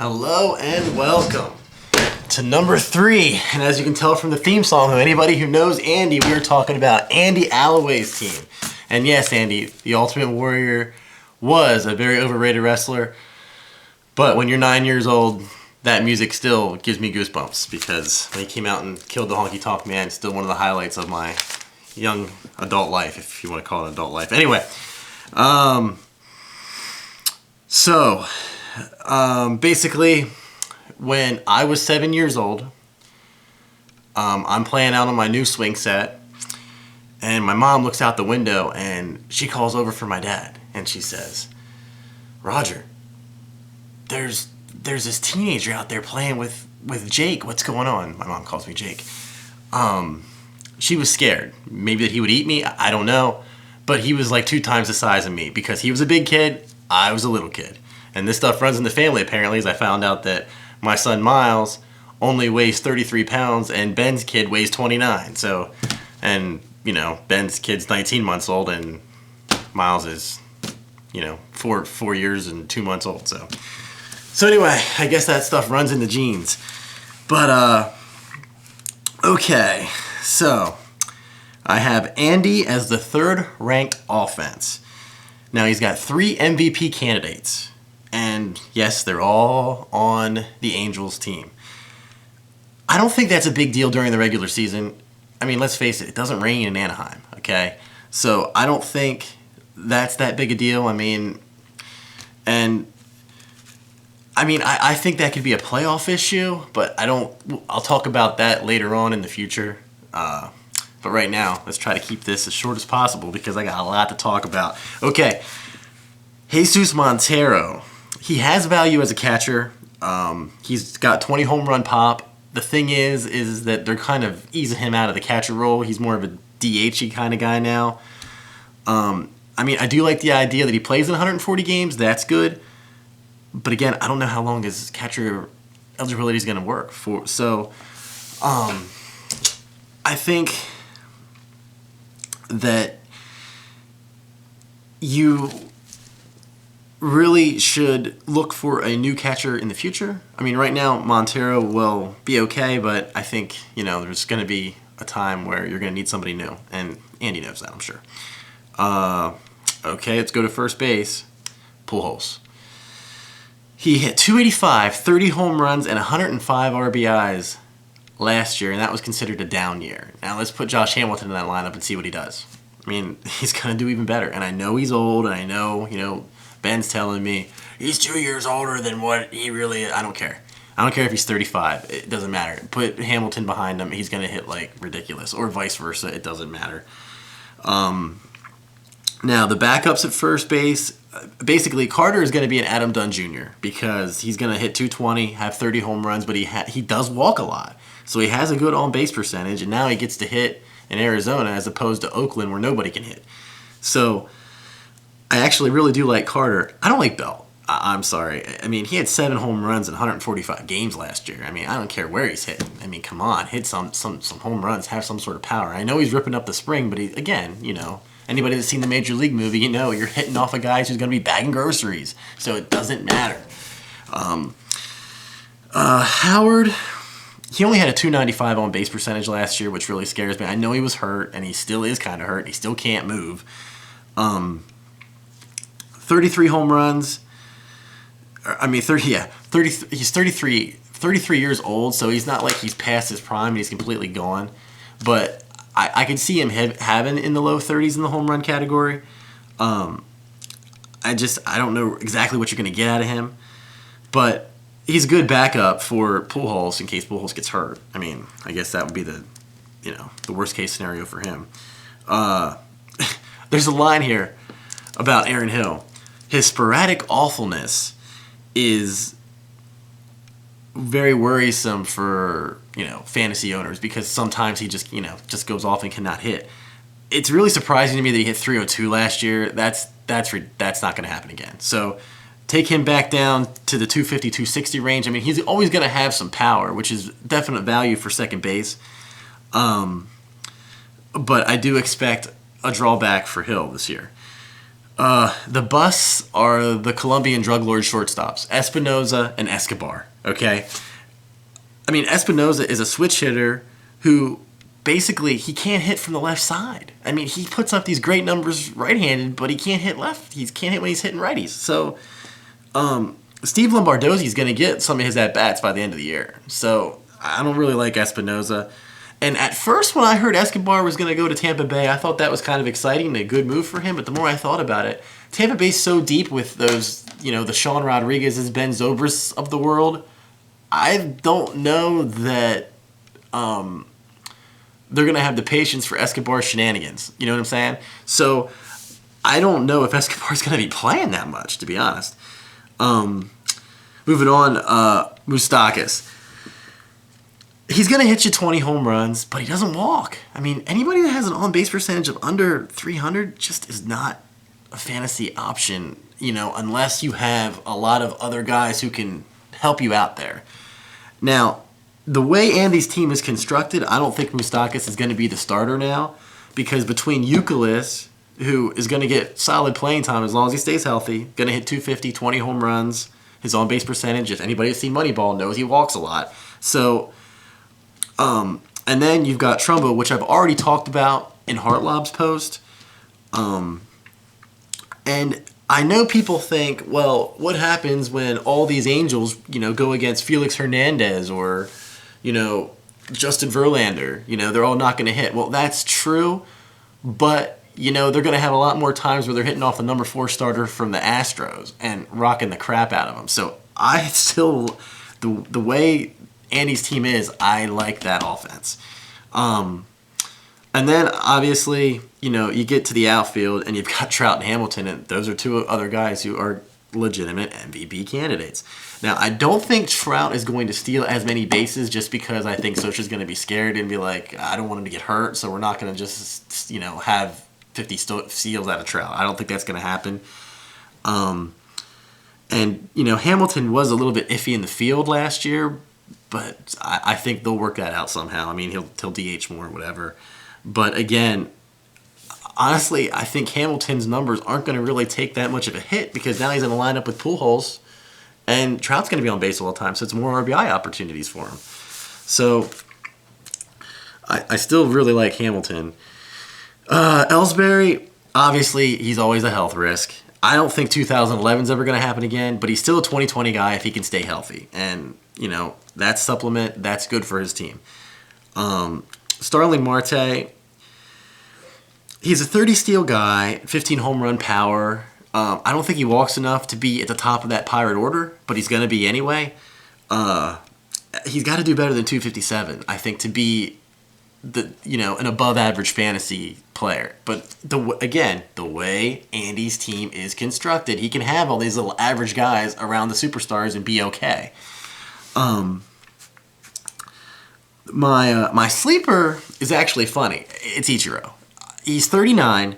Hello and welcome to number 3. And as you can tell from the theme song, anybody who knows Andy, we are talking about Andy Alloway's team. And yes, Andy, the Ultimate Warrior was a very overrated wrestler. But when you're 9 years old, that music still gives me goosebumps because when he came out and killed the Honky Tonk Man, it's still one of the highlights of my young adult life, if you want to call it adult life. Anyway, basically, when I was 7 years old, I'm playing out on my new swing set, and my mom looks out the window and she calls over for my dad, and she says, "Roger, there's this teenager out there playing with Jake. What's going on?" My mom calls me Jake. She was scared. Maybe that he would eat me. I don't know. But he was like 2 times the size of me because he was a big kid. I was a little kid. And this stuff runs in the family, apparently, as I found out that my son Miles only weighs 33 pounds and Ben's kid weighs 29. So, and, Ben's kid's 19 months old and Miles is, 4 years and 2 months old. So anyway, I guess that stuff runs in the genes. But, okay. So, I have Andy as the 3rd ranked offense. Now, he's got 3 MVP candidates. And yes, they're all on the Angels team. I don't think that's a big deal during the regular season. I mean, let's face it doesn't rain in Anaheim, okay? So I don't think that's that big a deal. I think that could be a playoff issue, but I'll talk about that later on in the future. But right now, let's try to keep this as short as possible because I got a lot to talk about. Okay, Jesus Montero. He has value as a catcher. He's got 20 home run pop. The thing is that they're kind of easing him out of the catcher role. He's more of a DH-y kind of guy now. I do like the idea that he plays in 140 games. That's good. But again, I don't know how long his catcher eligibility is going to work for. So, I think that you really should look for a new catcher in the future. I mean, right now, Montero will be okay, but I think, there's going to be a time where you're going to need somebody new, and Andy knows that, I'm sure. Okay, let's go to first base. Pujols. He hit 285, 30 home runs, and 105 RBIs last year, and that was considered a down year. Now let's put Josh Hamilton in that lineup and see what he does. I mean, he's going to do even better, and I know he's old, and I know, Ben's telling me he's 2 years older than what he really is. I don't care. I don't care if he's 35. It doesn't matter. Put Hamilton behind him. He's going to hit like ridiculous, or vice versa. It doesn't matter. Now, the backups at first base, basically Carter is going to be an Adam Dunn Jr. because he's going to hit 220, have 30 home runs, but he does walk a lot. So he has a good on-base percentage, and now he gets to hit in Arizona as opposed to Oakland where nobody can hit. So I actually really do like Carter. I don't like Bell. I'm sorry. I mean, he had 7 home runs in 145 games last year. I mean, I don't care where he's hitting. I mean, come on, hit some home runs, have some sort of power. I know he's ripping up the spring, but anybody that's seen the Major League movie, you're hitting off of guys who's going to be bagging groceries. So it doesn't matter. Howard, he only had a 295 on base percentage last year, which really scares me. I know he was hurt, and he still is kind of hurt. He still can't move. 33 home runs. He's 33 years old, so he's not like he's past his prime and he's completely gone. But I could see him having in the low 30s in the home run category. I don't know exactly what you're going to get out of him, but he's a good backup for Pujols in case Pujols gets hurt. I mean, I guess that would be the worst case scenario for him. There's a line here about Aaron Hill. His sporadic awfulness is very worrisome for fantasy owners because sometimes he just goes off and cannot hit. It's really surprising to me that he hit 302 last year. That's not going to happen again. So take him back down to the 250, 260 range. I mean, he's always going to have some power, which is definite value for second base. But I do expect a drawback for Hill this year. The busts are the Colombian drug lord shortstops, Espinoza and Escobar. Okay, I mean Espinoza is a switch hitter who basically he can't hit from the left side. I mean he puts up these great numbers right-handed, but he can't hit left. He can't hit when he's hitting righties. So Steve Lombardozzi is going to get some of his at bats by the end of the year. So I don't really like Espinoza. And at first, when I heard Escobar was going to go to Tampa Bay, I thought that was kind of exciting and a good move for him. But the more I thought about it, Tampa Bay's so deep with those, the Sean Rodriguez's, Ben Zobrist of the world. I don't know that they're going to have the patience for Escobar shenanigans. You know what I'm saying? So I don't know if Escobar's going to be playing that much, to be honest. Moving on, Moustakas. He's going to hit you 20 home runs, but he doesn't walk. I mean, anybody that has an on-base percentage of under 300 just is not a fantasy option, unless you have a lot of other guys who can help you out there. Now, the way Andy's team is constructed, I don't think Moustakas is going to be the starter now, because between Youkilis, who is going to get solid playing time as long as he stays healthy, going to hit 250, 20 home runs, his on-base percentage, if anybody has seen Moneyball knows he walks a lot. So... and then you've got Trumbo, which I've already talked about in Hartlob's post. And I know people think, well, what happens when all these Angels, go against Felix Hernandez or, Justin Verlander? They're all not going to hit. Well, that's true, but, they're going to have a lot more times where they're hitting off the number 4 starter from the Astros and rocking the crap out of them. So I still, the way Andy's team is, I like that offense. And then, obviously, you get to the outfield, and you've got Trout and Hamilton, and those are two other guys who are legitimate MVP candidates. Now, I don't think Trout is going to steal as many bases just because I think Socha's going to be scared and be like, I don't want him to get hurt, so we're not going to just, have 50 steals out of Trout. I don't think that's going to happen. And, Hamilton was a little bit iffy in the field last year, but I think they'll work that out somehow. I mean, he'll DH more, whatever. But again, honestly, I think Hamilton's numbers aren't going to really take that much of a hit because now he's in a lineup with Pujols, and Trout's going to be on base all the time, so it's more RBI opportunities for him. So I still really like Hamilton. Ellsbury, obviously, he's always a health risk. I don't think 2011 is ever going to happen again, but he's still a 2020 guy if he can stay healthy. And, that supplement, that's good for his team. Starling Marte, he's a 30 steal guy, 15 home run power. I don't think he walks enough to be at the top of that Pirate order, but he's going to be anyway. He's got to do better than 257, I think, to be an above average fantasy player. But the way Andy's team is constructed, he can have all these little average guys around the superstars and be okay. My sleeper is actually funny. It's Ichiro. He's 39,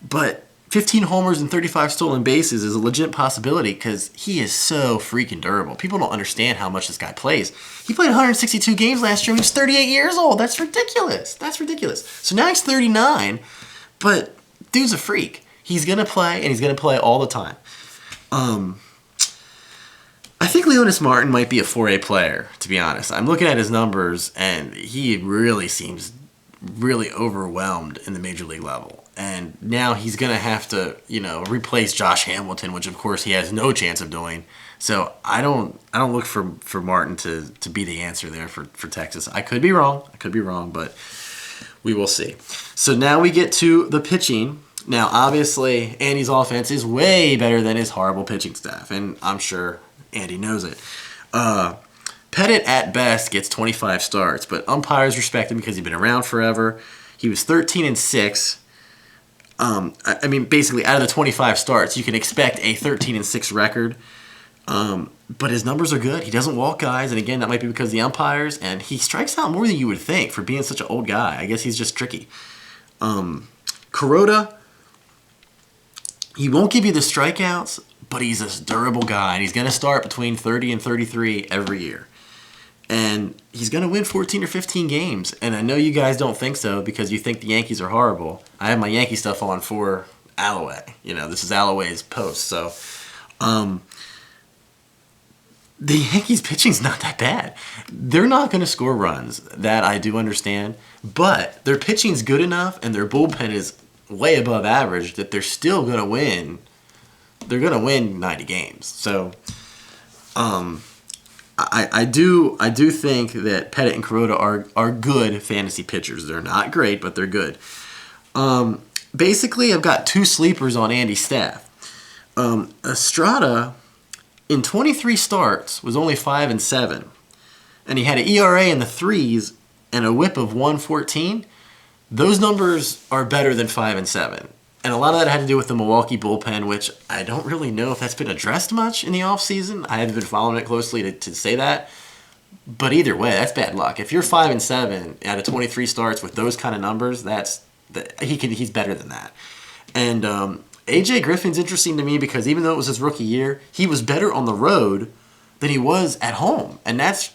but 15 homers and 35 stolen bases is a legit possibility because he is so freaking durable. People don't understand how much this guy plays. He played 162 games last year when he was 38 years old. That's ridiculous. So now he's 39, but dude's a freak. He's going to play, and he's going to play all the time. I think Leonys Martin might be a 4A player, to be honest. I'm looking at his numbers, and he really seems really overwhelmed in the major league level. And now he's going to have to, replace Josh Hamilton, which, of course, he has no chance of doing. So I don't look for Martin to be the answer there for Texas. I could be wrong, but we will see. So now we get to the pitching. Now, obviously, Andy's offense is way better than his horrible pitching staff, and I'm sure Andy knows it. Pettit, at best, gets 25 starts, but umpires respect him because he's been around forever. He was 13-6. I mean, basically, out of the 25 starts, you can expect a 13-6 record. But his numbers are good. He doesn't walk guys, and again, that might be because of the umpires, and he strikes out more than you would think for being such an old guy. I guess he's just tricky. Kuroda, he won't give you the strikeouts, but he's a durable guy, and he's going to start between 30 and 33 every year. And he's going to win 14 or 15 games. And I know you guys don't think so because you think the Yankees are horrible. I have my Yankee stuff on for Alloway. This is Alloway's post. So, the Yankees pitching's not that bad. They're not going to score runs. That I do understand. But their pitching's good enough and their bullpen is way above average that they're still going to win. They're going to win 90 games. So, I do think that Pettit and Kuroda are good fantasy pitchers. They're not great, but they're good. Basically, I've got two sleepers on Andy's staff. Estrada, in 23 starts, was only 5-7, and he had an ERA in the threes and a WHIP of 114. Those numbers are better than 5-7. And a lot of that had to do with the Milwaukee bullpen, which I don't really know if that's been addressed much in the offseason. I haven't been following it closely to say that. But either way, that's bad luck. If you're 5-7 out of 23 starts with those kind of numbers, he's better than that. And AJ Griffin's interesting to me because even though it was his rookie year, he was better on the road than he was at home. And that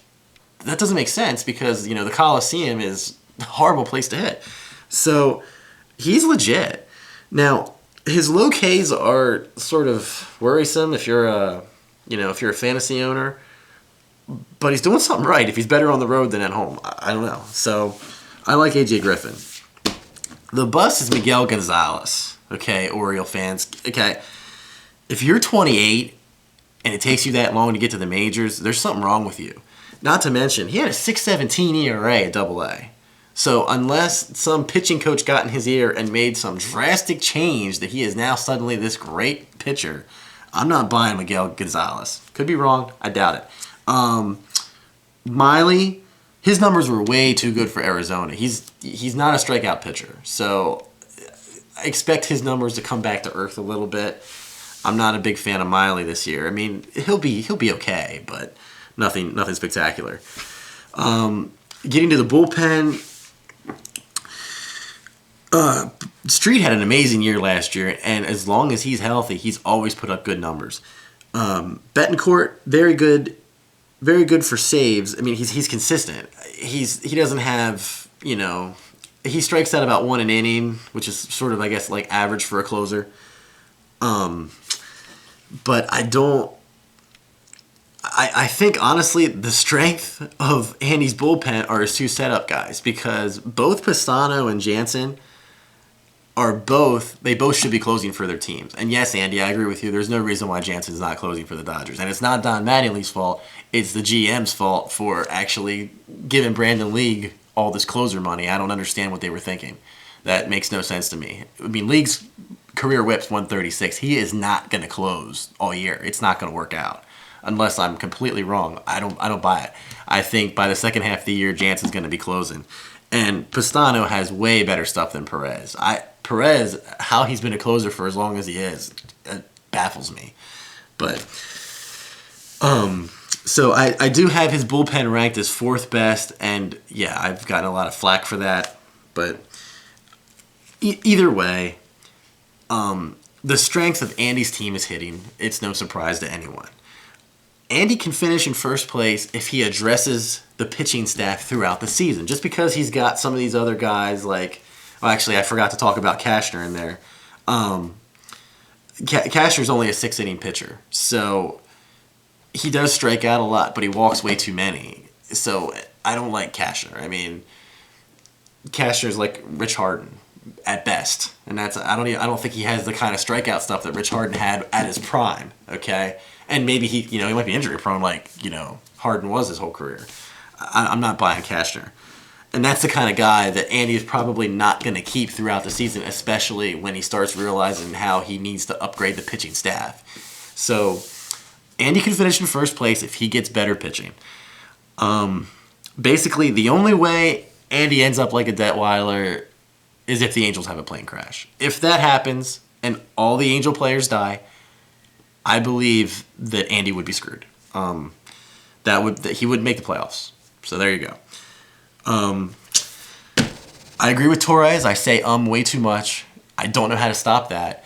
doesn't make sense because, the Coliseum is a horrible place to hit. So he's legit. Now, his low Ks are sort of worrisome if you're a fantasy owner, but he's doing something right if he's better on the road than at home. I don't know. So I like AJ Griffin. The bust is Miguel Gonzalez. Okay, Oriole fans. Okay, if you're 28 and it takes you that long to get to the majors, there's something wrong with you. Not to mention, he had a 6.17 ERA at AA. So unless some pitching coach got in his ear and made some drastic change that he is now suddenly this great pitcher, I'm not buying Miguel Gonzalez. Could be wrong. I doubt it. Miley, his numbers were way too good for Arizona. He's not a strikeout pitcher. So I expect his numbers to come back to earth a little bit. I'm not a big fan of Miley this year. I mean, he'll be okay, but nothing spectacular. Getting to the bullpen, Street had an amazing year last year, and as long as he's healthy, he's always put up good numbers. Betancourt, very good for saves. I mean, he's consistent. He doesn't have, he strikes out about one an inning, which is sort of, I guess, like average for a closer. But I think, honestly, the strength of Andy's bullpen are his two setup guys because both Pistano and Jansen they both should be closing for their teams. And yes, Andy, I agree with you. There's no reason why Jansen's not closing for the Dodgers. And it's not Don Mattingly's fault. It's the GM's fault for actually giving Brandon League all this closer money. I don't understand what they were thinking. That makes no sense to me. I mean, League's career whip's 136. He is not going to close all year. It's not going to work out. Unless I'm completely wrong. I don't buy it. I think by the second half of the year, Jansen's going to be closing. And Pistano has way better stuff than Perez. Perez, how he's been a closer for as long as he is, it baffles me. But, so I do have his bullpen ranked as fourth best, and yeah, I've gotten a lot of flack for that. But either way, the strength of Andy's team is hitting. It's no surprise to anyone. Andy can finish in first place if he addresses the pitching staff throughout the season. Just because he's got some of these other guys like... Well, actually, I forgot to talk about Cashner in there. Cashner's only a 6-inning pitcher. So he does strike out a lot, but he walks way too many. So I don't like Cashner. I mean, Cashner's like Rich Harden at best. And I don't think he has the kind of strikeout stuff that Rich Harden had at his prime, okay? And maybe he might be injury prone like, Harden was his whole career. I'm not buying Cashner. And that's the kind of guy that Andy is probably not going to keep throughout the season, especially when he starts realizing how he needs to upgrade the pitching staff. So Andy can finish in first place if he gets better pitching. Basically, the only way Andy ends up like a Detweiler is if the Angels have a plane crash. If that happens and all the Angel players die, I believe that Andy would be screwed. That he wouldn't make the playoffs. So there you go. I agree with Torres. I say way too much. I don't know how to stop that.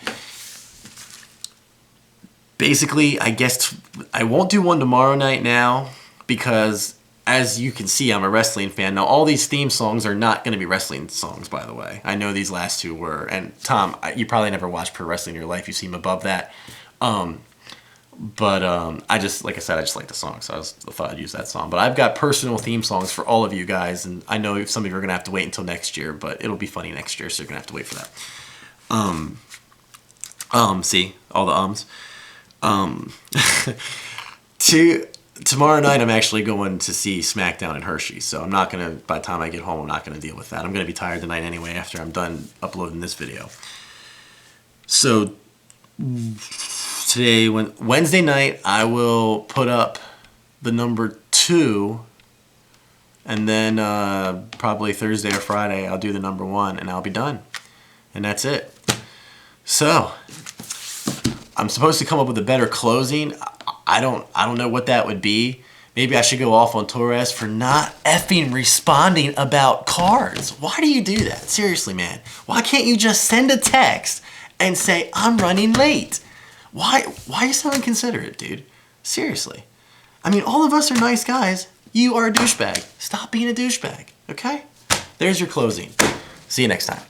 Basically, I guess I won't do one tomorrow night now because as you can see, I'm a wrestling fan. Now, all these theme songs are not going to be wrestling songs, by the way. I know these last two were. And Tom, you probably never watched pro wrestling in your life. You seem above that. But I just, like I said, I just like the song, so I thought I'd use that song. But I've got personal theme songs for all of you guys, and I know some of you are going to have to wait until next year, but it'll be funny next year, so you're going to have to wait for that. See, all the ums. Tomorrow night, I'm actually going to see SmackDown in Hershey, so I'm not going to, by the time I get home, I'm not going to deal with that. I'm going to be tired tonight anyway after I'm done uploading this video. So today, Wednesday night, I will put up the number 2, and then probably Thursday or Friday, I'll do the number 1, and I'll be done. And that's it. So, I'm supposed to come up with a better closing. I don't know what that would be. Maybe I should go off on Torres for not effing responding about cards. Why do you do that? Seriously, man. Why can't you just send a text and say, I'm running late? Why are you so inconsiderate, dude? Seriously. I mean, all of us are nice guys. You are a douchebag. Stop being a douchebag, okay? There's your closing. See you next time.